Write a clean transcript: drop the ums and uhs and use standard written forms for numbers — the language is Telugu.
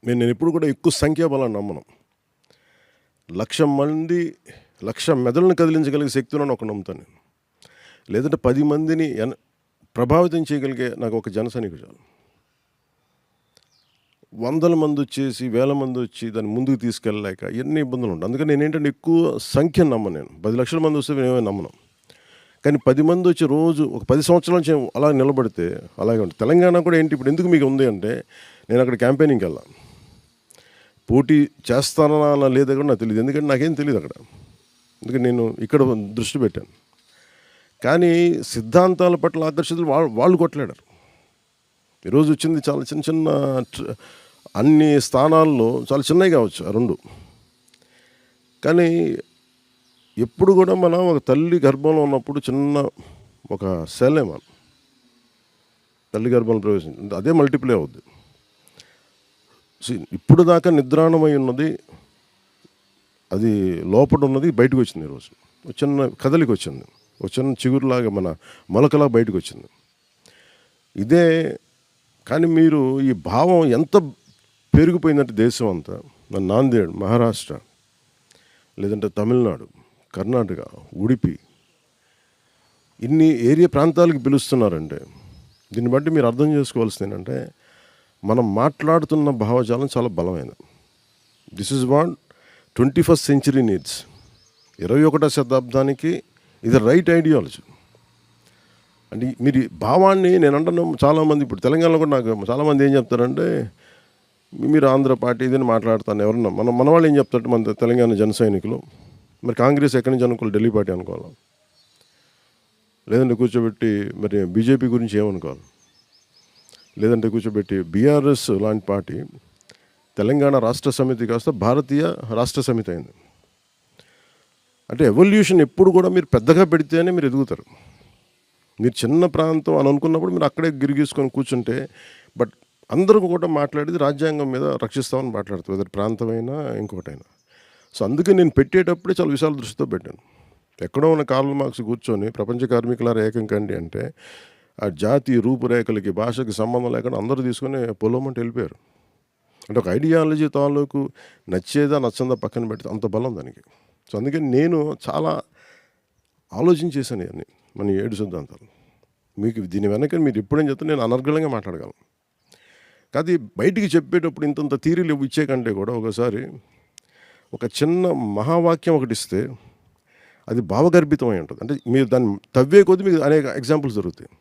నేను ఎప్పుడు కూడా ఎక్కువ సంఖ్యాబలాన్ని నమ్మను. 1,00,000 మంది 1,00,000 మెదడులను కదిలించగలిగే శక్తి ఉన్నాను ఒక నమ్ముతాను నేను. లేదంటే 10 మందిని ప్రభావితం చేయగలిగే నాకు ఒక జన సైనికుడు చాలు. 100 మంది వచ్చేసి 1000 మంది వచ్చి దాన్ని ముందుకు తీసుకెళ్ళలేక ఎన్ని ఇబ్బందులు ఉంటాయి. అందుకని నేనేంటంటే ఎక్కువ సంఖ్యను నమ్మను. నేను 10 లక్షల మంది వస్తే నేనేమీ నమ్మను. కానీ 10 మంది వచ్చి రోజు ఒక 10 సంవత్సరాల నుంచి అలా నిలబడితే అలాగే ఉంటుంది. తెలంగాణ కూడా ఏంటి ఇప్పుడు ఎందుకు మీకు ఉంది అంటే, నేను అక్కడ క్యాంపెయినింగ్కి వెళ్ళాను. పోటీ చేస్తానా లేదా కూడా నాకు తెలియదు. ఎందుకంటే నాకేం తెలియదు అక్కడ. ఎందుకంటే నేను ఇక్కడ దృష్టి పెట్టాను. కానీ సిద్ధాంతాల పట్ల ఆకర్షితులు వాళ్ళు కొట్లాడారు. ఈరోజు వచ్చింది చాలా చిన్న చిన్న అన్ని స్థానాల్లో చాలా చిన్నవి కావచ్చు ఆ రెండు. కానీ ఎప్పుడు కూడా మనం ఒక తల్లి గర్భంలో ఉన్నప్పుడు చిన్న ఒక సెల్ మనం తల్లి గర్భంలో ప్రవేశించింది, అదే మల్టిప్లై అవుద్ది. ఇప్పుడు దాకా నిద్రాణమై ఉన్నది, అది లోపల ఉన్నది బయటకు వచ్చింది. ఈరోజు చిన్న కదలికి వచ్చింది, ఒక చిన్న చిగురులాగా మన మొలకలా బయటకు వచ్చింది. ఇదే కానీ మీరు ఈ భావం ఎంత పెరిగిపోయిందంటే దేశం అంతా, నాందేడ్, మహారాష్ట్ర, లేదంటే తమిళనాడు, కర్ణాటక, ఉడిపి, ఇన్ని ఏరియా ప్రాంతాలకు పిలుస్తున్నారంటే దీన్ని బట్టి మీరు అర్థం చేసుకోవాల్సింది ఏంటంటే, మనం మాట్లాడుతున్న భావజాలం చాలా బలమైనది. This is what 21st century needs. 21వ శతాబ్దానికి ఇది రైట్ ఐడియాలజీ. అంటే మీరు భావాన్ని నేను అంటున్నా. చాలామంది ఇప్పుడు తెలంగాణలో కూడా నాకు చాలామంది ఏం చెప్తారంటే, మీరు ఆంధ్ర పార్టీ ఇదని మాట్లాడతాను. ఎవరన్నా మన వాళ్ళు ఏం చెప్తారంటే, మన తెలంగాణ జన సైనికులు, మరి కాంగ్రెస్ ఎక్కడి నుంచి అనుకోవాలి, ఢిల్లీ పార్టీ అనుకోవాలి, లేదంటే కూర్చోబెట్టి మరి బీజేపీ గురించి ఏమనుకోవాలి, లేదంటే కూర్చోబెట్టి బీఆర్ఎస్ లాంటి పార్టీ తెలంగాణ రాష్ట్ర సమితి కాస్త భారతీయ రాష్ట్ర సమితి అయింది. అంటే ఎవల్యూషన్ ఎప్పుడు కూడా మీరు పెద్దగా పెడితేనే మీరు ఎదుగుతారు. మీరు చిన్న ప్రాంతం అని అనుకున్నప్పుడు మీరు అక్కడే గిరిగీసుకొని కూర్చుంటే, బట్ అందరూ కూడా మాట్లాడేది రాజ్యాంగం మీద రక్షిస్తామని మాట్లాడుతారు, వెదర్ ప్రాంతమైనా ఇంకొకటైనా. సో అందుకే నేను పెట్టేటప్పుడే చాలా విశాల దృష్టితో పెట్టాను. ఎక్కడో ఉన్న కార్ల్ మార్క్స్ కూర్చొని ప్రపంచ కార్మికులారా ఏకం కండి అంటే, ఆ జాతి రూపురేఖలకి భాషకి సంబంధం లేకుండా అందరూ తీసుకొని పొలమంటే వెళ్ళిపోయారు. అంటే ఒక ఐడియాలజీ తాలూకు నచ్చేదా నచ్చందా పక్కన పెడితే అంత బలం దానికి. సో అందుకని నేను చాలా ఆలోచించేసాను ఇవన్నీ మన 7 సిద్ధాంతాలు. మీకు దీని వెనక మీరు ఎప్పుడేం చెప్తే నేను అనర్గళంగా మాట్లాడగలను. కాదు బయటికి చెప్పేటప్పుడు ఇంతంత థీరీలు ఇచ్చే కంటే కూడా ఒకసారి ఒక చిన్న మహావాక్యం ఒకటి ఇస్తే అది భావగర్భితమై ఉంటుంది. అంటే మీరు దాన్ని తవ్వే కొద్దీ మీకు అనేక ఎగ్జాంపుల్స్ దొరుకుతాయి.